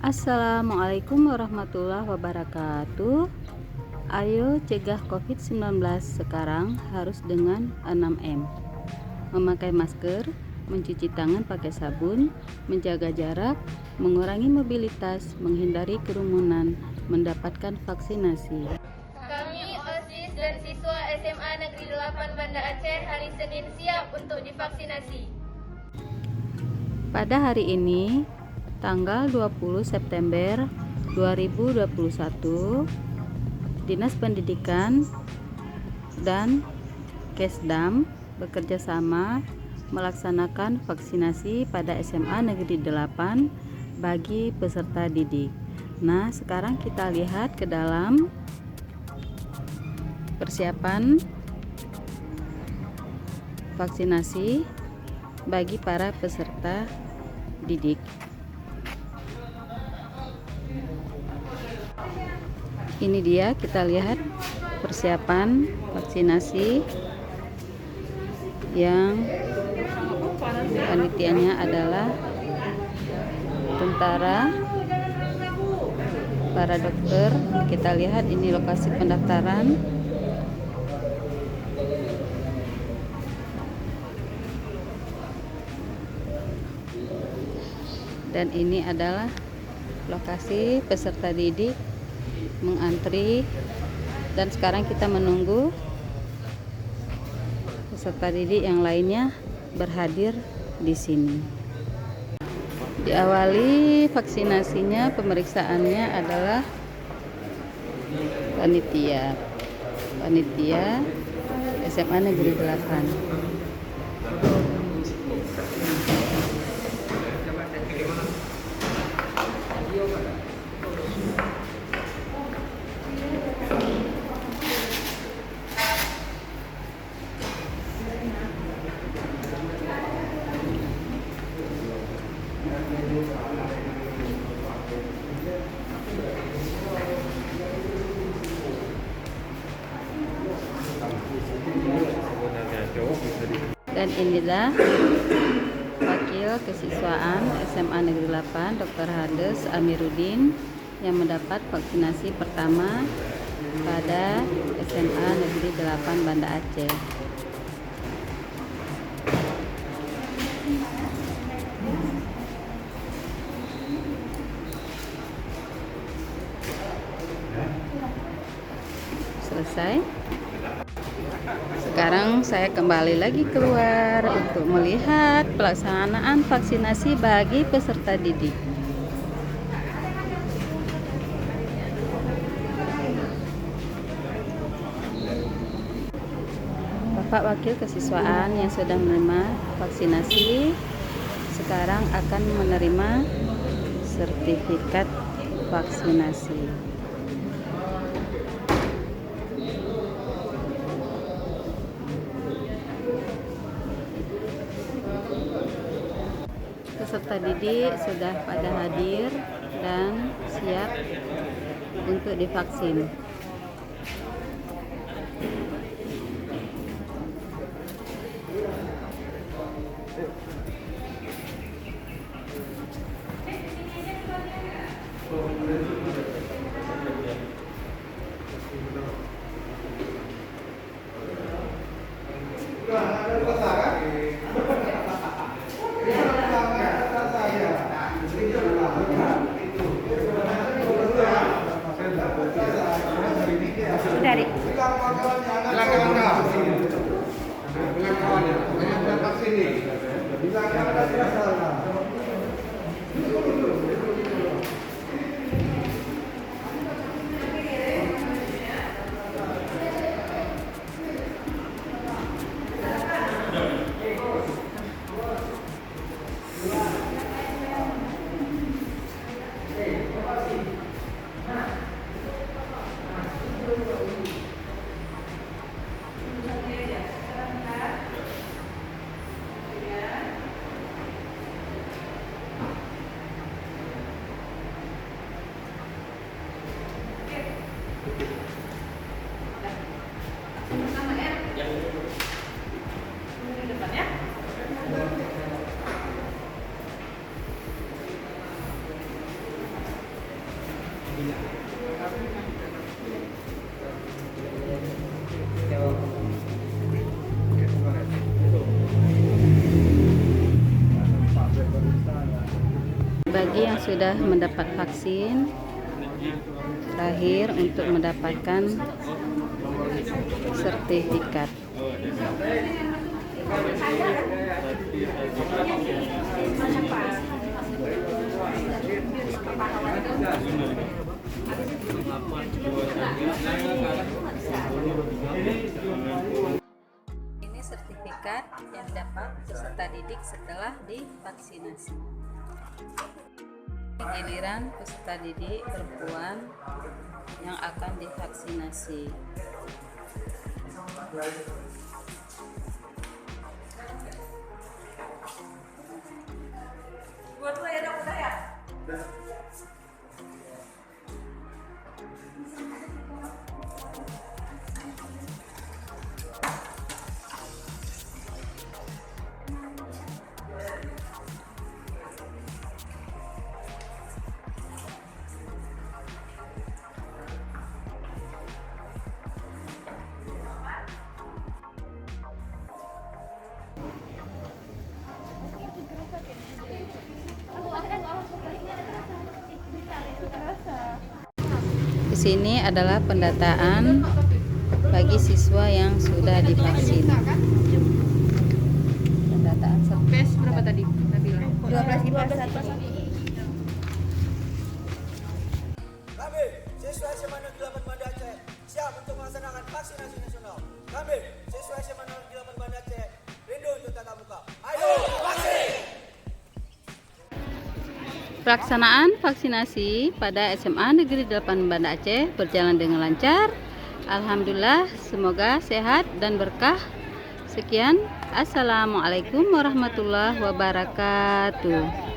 Assalamualaikum warahmatullahi wabarakatuh. Ayo cegah COVID-19 sekarang harus dengan 6M. Memakai masker, mencuci tangan pakai sabun, menjaga jarak, mengurangi mobilitas, menghindari kerumunan, mendapatkan vaksinasi. Kami OSIS dan siswa SMA Negeri 8 Banda Aceh hari Senin siap untuk divaksinasi. Pada hari ini, tanggal 20 September 2021, Dinas Pendidikan dan Kesdam bekerja sama melaksanakan vaksinasi pada SMA Negeri 8 bagi peserta didik. Nah, sekarang kita lihat ke dalam persiapan vaksinasi bagi para peserta didik. Ini dia, kita lihat persiapan vaksinasi yang panitianya adalah tentara, para dokter. Kita lihat ini lokasi pendaftaran. Dan ini adalah lokasi peserta didik mengantri, dan sekarang kita menunggu peserta didik yang lainnya berhadir di sini. Diawali vaksinasinya, pemeriksaannya adalah panitia SMA Negeri 8. Dan inilah wakil kesiswaan SMA Negeri 8 Dr. Hades Amiruddin yang mendapat vaksinasi pertama pada SMA Negeri 8 Banda Aceh. Selesai. Sekarang saya kembali lagi keluar untuk melihat pelaksanaan vaksinasi bagi peserta didik. Bapak wakil kesiswaan yang sudah menerima vaksinasi sekarang akan menerima sertifikat vaksinasi. Peserta didik sudah pada hadir dan siap untuk divaksin. Bagi yang sudah mendapat vaksin terakhir untuk mendapatkan sertifikat. Ini sertifikat yang dapat peserta didik setelah divaksinasi. Giliran peserta didik perempuan yang akan divaksinasi. Di sini adalah pendataan bagi siswa yang sudah divaksin. Pendataan Pes berapa tadi? Nabila. 12 IPA 1. Kami, siswa SMA Negeri 8 Banda Aceh, siap untuk melaksanakan vaksinasi nasional. Kami, siswa SMA Negeri 8 Banda Aceh, rindu untuk tatap muka. Ayo, vaksin! Pelaksanaan vaksinasi pada SMA Negeri 8 Banda Aceh berjalan dengan lancar. Alhamdulillah, semoga sehat dan berkah. Sekian, Assalamualaikum warahmatullahi wabarakatuh.